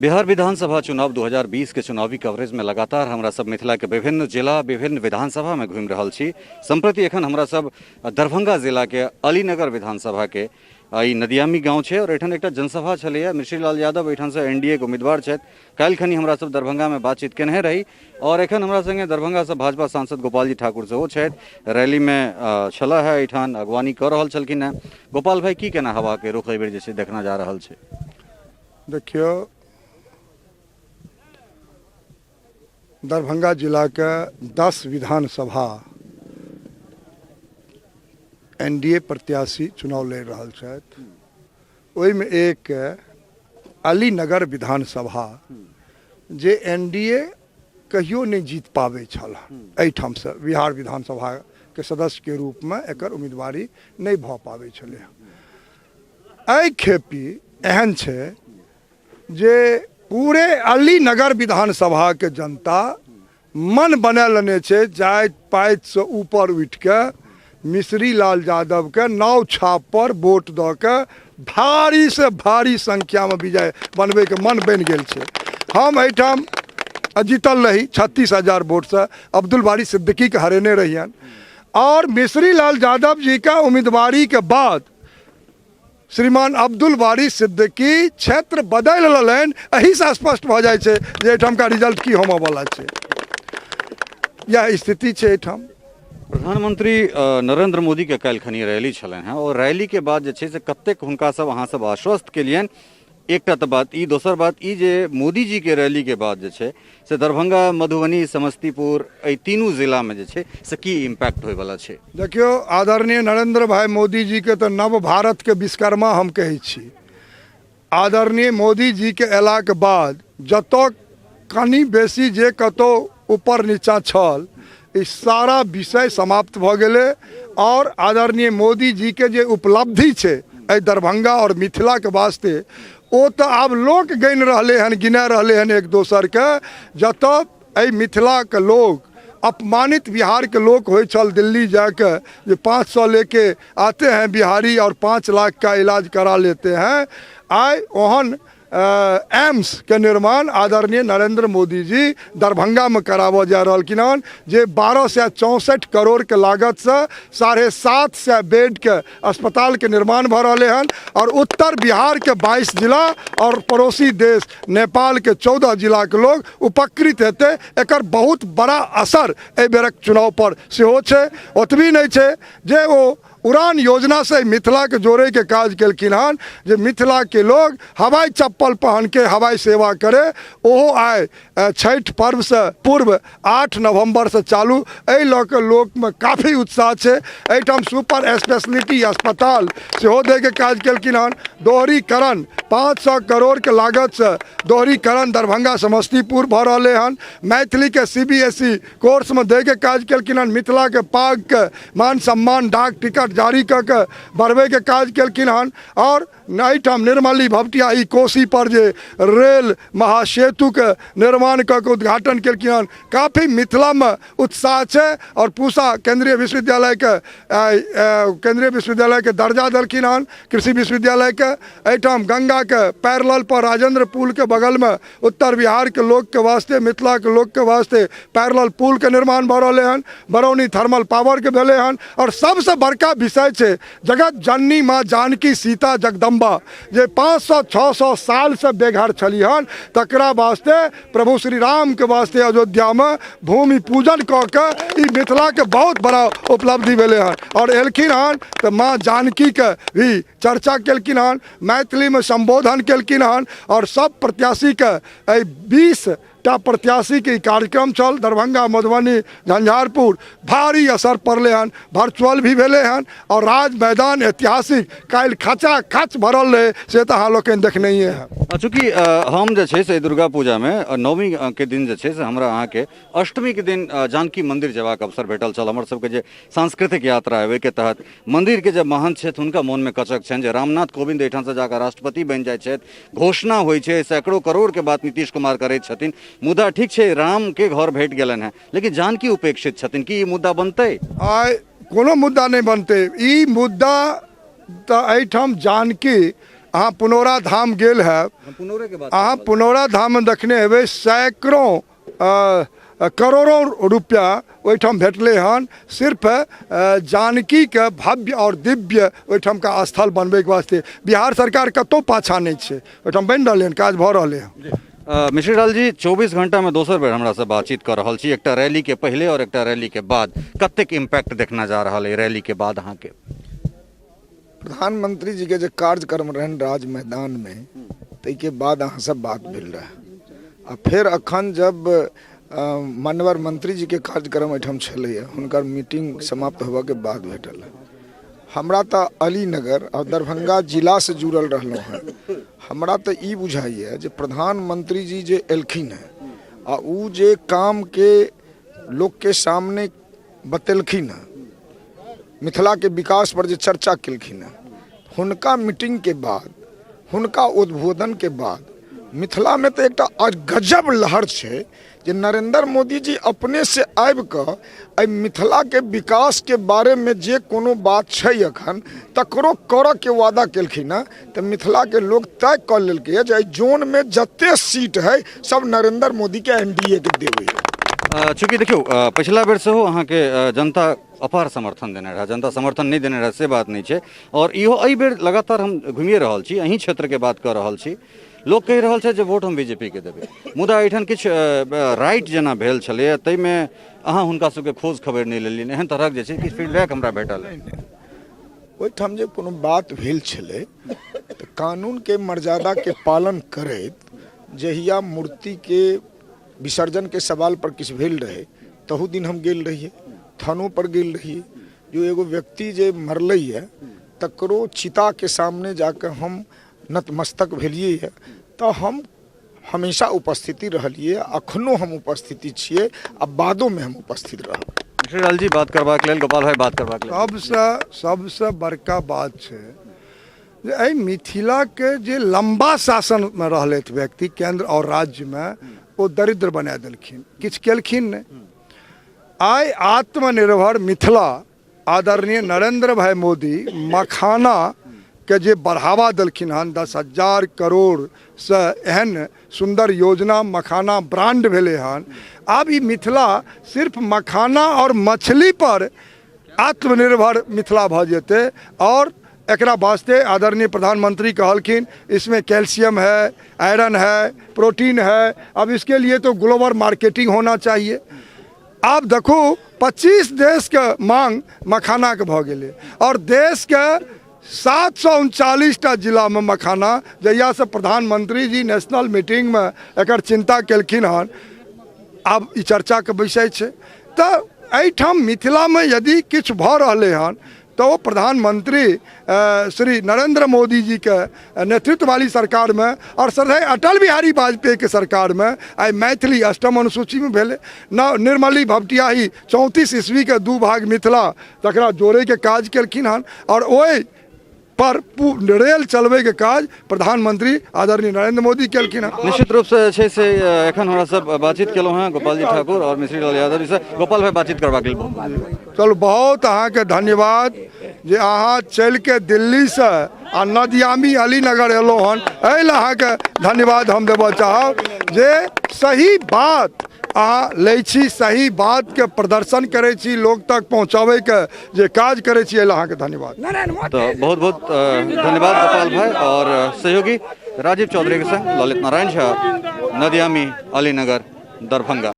बिहार विधानसभा चुनाव 2020 के चुनावी कवरेज में लगातार हमरा सब मिथिला के विभिन्न जिला विभिन्न विधानसभा में घूमि रहल छी। संप्रति एखन हमरा सब दरभंगा जिला के अलीनगर विधानसभा के ई नदियामी गांव छे और एठन एकटा जनसभा छलैया। मिश्री लाल यादव एठन से एनडीए के उम्मीदवार छथि। काल्हि खनी हमरा सब दरभंगा में बातचीत केने रही और एखन हमरा संगे दरभंगा से भाजपा सांसद गोपाल जी ठाकुर सेहो छथि। रैली में छला है एठान अगवानी कर रहल छलखिन हैं। गोपाल भाई की केना हवा के रुख एहि बेर जे छै देखना जा रहल छै? देखियो, दरभंगा जिला के 10 विधानसभा एनडीए प्रत्याशी चुनाव लड़ रहल छथि। ओहिमे एक अलीनगर विधानसभा जे एनडीए कहियो नहीं जीत पाबै छल, एहिठाम से बिहार विधानसभा के सदस्य के रूप में एकर उम्मीदवारी नहीं भ पाबै छलै। एहि खेपी एहन छै जे पूरे अलीनगर विधानसभा के जनता मन बना लेने छे जाति पाति से ऊपर उठ के मिश्री लाल यादव के नाव छाप पर वोट द के भारी से भारी संख्या में विजय बनबे के मन बन गेल छे। हम एठाम जीतल रही 36,000 वोट से, अब्दुल बारी सिद्दीकी के हरेने रहियन और मिश्री लाल यादव जी का उम्मीदवारी के बाद श्रीमान अब्दुल बारी सिद्दीकी क्षेत्र बदल लेन। एही से स्पष्ट भ जाए छे जे एठाम का रिजल्ट की होमो वाला छे। यह स्थिति छे एठाम। प्रधानमंत्री नरेंद्र मोदी के काल्हि खनी रैली छलन हैं और रैली के बाद जे छै से कतेक हुनका सब अहाँ सब आश्वस्त केलियन। एकटा तो बात ई, दोसर बात ई जे मोदी जी के रैली के बाद जे छै से दरभंगा, मधुबनी, समस्तीपुर एहि तीनू जिला में जे छै से की इम्पैक्ट होय वाला छै? देखियो, आदरणीय नरेंद्र भाई मोदी जी के तो नव भारत के विश्वकर्मा हम कहै छी। आदरणीय मोदी जी के अयला के बाद जतौ कनी बेसी जे कतौ ऊपर नीचा छल, ई सारा विषय समाप्त भ गेलै और आदरणीय मोदी जी के जे उपलब्धि छै एहि दरभंगा और मिथिला के वास्ते ओ तो आब लोक गिन रहे हैं, गिना रहे हैं एक दोसर के। जतौ एहि मिथिला के लोग अपमानित बिहार के लोग हो चल दिल्ली जाके जो 500 लेके आते हैं बिहारी और 5 लाख का इलाज करा लेते हैं। आय ओहन एम्स के निर्माण आदरणीय नरेंद्र मोदी जी दरभंगा में कराव जा रहलखिन हन, जे 1264 करोड़ के लागत से 750 बेड के अस्पताल के निर्माण भ रहे हैं और उत्तर बिहार के 22 जिला और पड़ोसी देश नेपाल के 14 जिला के लोग उपकृत हेते। एकर बहुत बड़ा असर एहि बेरक चुनाव पर सेहो छै। ओतबी नहीं छै जे वो उड़ान योजना से मिथिला के जोड़े के काज केलखिन हन, जे मिथिला के लोग हवाई चप्पल पहन के हवाई सेवा करे। ओहो आय छठ पर्व से पूर्व 8 नवंबर से चालू। एहि लऽ के लोक में काफ़ी उत्साह छै। एहिठाम सुपर स्पेशलिटी अस्पताल सेहो दे के काज केलखिन हन। दोहरीकरण 500 करोड़ के लागत से दोहरीकरण दरभंगा समस्तीपुर भ रहे हन। मैथिली के CBSE कोर्स में दे के काज केलखिन हन। मिथिला के पाग के मान सम्मान डाक टिकट जारी करके बढ़वे के काज केलखिन हन और एहिठाम निर्मली भपटिया ई कोसी पर जे रेल महासेतु के निर्माण करके उद्घाटन केलखिन हन। काफ़ी मिथिला में उत्साह छै और पूसा केंद्रीय विश्वविद्यालय के दर्जा देलखिन हन। कृषि विश्वविद्यालय के एहिठाम गंगा के पैरेलल पर राजेंद्र पुल के बगल में उत्तर बिहार के लोग के वास्ते, मिथिला के लोग के वास्ते पैरेलल पुल के निर्माण भ रहे हैं। बरौनी थर्मल पावर के भेले हन और सबसे बड़का विषय छै जगत जननी माँ जानकी सीता जगदम्बा जे 500-600 साल से बेघर छली हन, तकरा वास्ते प्रभु श्री राम के वास्ते अयोध्या में भूमि पूजन क के ई मिथिला के बहुत बड़ा उपलब्धि भेले हन और एलखिन हन तो माँ जानकी के भी चर्चा केलखिन हन, मैथिली में संबोधन केलखिन हन और सब प्रत्याशी के 20 प्रत्याशी के कार्यक्रम चल दरभंगा, मधुबनी, झंझारपुर भारी असर पड़ले हन। वर्चुअल भी भेले हन और राज मैदान ऐतिहासिक काल खचा खच भरल रहे से तो अहाँ लोग देखने ही है। चूँकि हम जे छै से दुर्गा पूजा में नवमी के दिन जे छै से हमरा अहाँ के अष्टमी के दिन जानकी मंदिर जेबाक अवसर भेटल छल। हमर सबके जे सांस्कृतिक यात्रा है के तहत मंदिर के जे महंत छथि हुनका मन में कचक छनि जे रामनाथ कोविंद एठाम से जाकर राष्ट्रपति बनि जाय छथि। घोषणा होइ छै, सैकड़ों करोड़ के बात नीतीश कुमार करैत छथिन। मुद्दा ठीक छै राम के घर भेट गेलन है, लेकिन जानकी उपेक्षित छथिन। कि ई मुद्दा बनतै? कोनो मुद्दा नहीं बनते। ई मुद्दा तो एहिठाम जानकी अहाँ पुनौरा धाम गेल है, पुनौरे के बाद अहाँ पुनौरा धाम में देखने हेबै सैकड़ों करोड़ों रुपया ओहिठाम भेटले हन सिर्फ जानकी के भव्य और दिव्य ओहिठाम का स्थल बनबे के वास्ते। बिहार सरकार कतौ पाछा नहीं छै, ओहिठाम बनि रहलै हन, काज भऽ रहलै हन। मिश्री लाल जी 24 घंटा में दोसर बेर हमरा से बातचीत कर रहल छी, एकटा रैली के पहले और एकटा रैली के बाद कतेक इम्पैक्ट देखना जा रहा है रैली के बाद अहाँ के? प्रधानमंत्री जी के जो कार्यक्रम रहन राज मैदान में, तै के बाद अहाँ सब बात भेल रहे, आ फिर अखन जब माननीय मंत्री जी के कार्यक्रम एठाम छलैया, हुनकर मीटिंग समाप्त होबा के बाद भेटल है। हमरा तो अलीनगर और दरभंगा जिला से जुड़ल रहलहुँ हैं, हमरा तो ई बुझाइए जे प्रधानमंत्री जी जे एलखिन है आ उ जे काम के लोग के सामने बतेलखिन है, मिथिला के विकास पर जे चर्चा केलखिन है, हुनका मीटिंग के बाद, हुनका उद्बोधन के बाद मिथिला में तो एक गजब लहर है जे नरेंद्र मोदी जी अपने से आबि कऽ मिथिला के विकास के बारे में जे कोनो बात छै अखन तकरो करऽ के वादा केलखिन है। तो मिथिला के लोग तय कऽ लेलकै जे जोन में जते सीट है सब नरेंद्र मोदी के एनडीए के देबै। चूँकि देखियो पिछला बेर से हो अहाँ के जनता अपार समर्थन देने रहा, जनता समर्थन नहीं देने रहा से बात नहीं है। और इहो एहि बेर लगातार हम घूमिए रहल छी, अहीं क्षेत्र के बात कर रहल छी, लोग कहि रहल छै जे वोट हम बीजेपी के देबै, मुदा एहिठाम किछु राइट जेना भेल छलै ताहिमे अहाँ हुनका सबके खोज खबर नहि लेलियनि, एहन तरहक जे छै किछु फीडबैक हमरा भेटल है। ओहिठाम जे कोनो बात भेल छलै तऽ कानून के मर्यादा के पालन करैत जहिया मूर्ति के विसर्जन के सवाल पर किछु भेल रहे तहू दिन हम गेल रहिए, थानों पर गेल रहिए, जो एगो व्यक्ति जे मरलै है तकरो चिता के सामने जाकर हम नतमस्तक भेलिए है, तो हम हमेशा उपस्थिति रहलिए, अखनो हम उपस्थिति छिए, अब बादो में हम उपस्थित रहब। मिश्री लाल जी बात करबाक लेल, गोपाल भाई बात करबाक लेल, सबसे बड़का बात छै जे एहि मिथिला के जे लंबा शासन में रहलथि व्यक्ति केंद्र और राज्य में, वो दरिद्र बना देलखिन, किछु केलखिन नहीं। आइ आत्मनिर्भर मिथिला आदरणीय नरेंद्र भाई मोदी मखाना के जे बढ़ावा देलखिन हन, 10,000 करोड़ से एहन सुंदर योजना मखाना ब्रांड भेले हन। आब ई मिथिला सिर्फ मखाना और मछली पर आत्मनिर्भर मिथिला भ जेते, और एकरा वास्ते आदरणीय प्रधानमंत्री कहलखिन इसमें कैल्शियम है, आयरन है, प्रोटीन है, अब इसके लिए तो ग्लोबल मार्केटिंग होना चाहिए। आप देखो 25 देश के मांग मखाना के भ गेलै, और देश के 739टा जिला में मखाना जहिया से प्रधानमंत्री जी नेशनल मीटिंग में एकर चिंता केलखिन हन, आब ई चर्चा के विषय छै। तो एहिठाम मिथिला में यदि किछु भऽ रहलै हन तो वो प्रधानमंत्री श्री नरेंद्र मोदी जी के नेतृत्व वाली सरकार में और सरदार अटल बिहारी वाजपेयी के सरकार में आई मैथिली अष्टम अनुसूची में भेले, न निर्मली भपटियाही 34 ईस्वी के 2 भाग मिथिला तकरा जोड़े के काज केलखिन हन, और ओहि पर रेल चलबे के काज प्रधानमंत्री आदरणीय नरेंद्र मोदी केलखिन हन। निश्चित रूप से छै से एखन हमरा सब बातचीत केलहुँ हैं गोपाल जी ठाकुर और मिश्री लाल यादव जी से। गोपाल भाई बातचीत करबाक लेल चलो बहुत अहाँ के धन्यवाद जे अहाँ चल के दिल्ली से आ नदियामी अलीनगर एलहुँ हन, एहि लेल अहाँ के धन्यवाद हम देबऽ चाहब जे सही बात अहाँ लै छी, सही बात के प्रदर्शन करे छी, लोग तक पहुँचावे के जे काज करे छी, एहि लेल अहाँ के धन्यवाद। तो बहुत बहुत धन्यवाद गोपाल भाई और सहयोगी राजीव चौधरी के संग ललित नारायण झा, नदियामी अलीनगर, दरभंगा।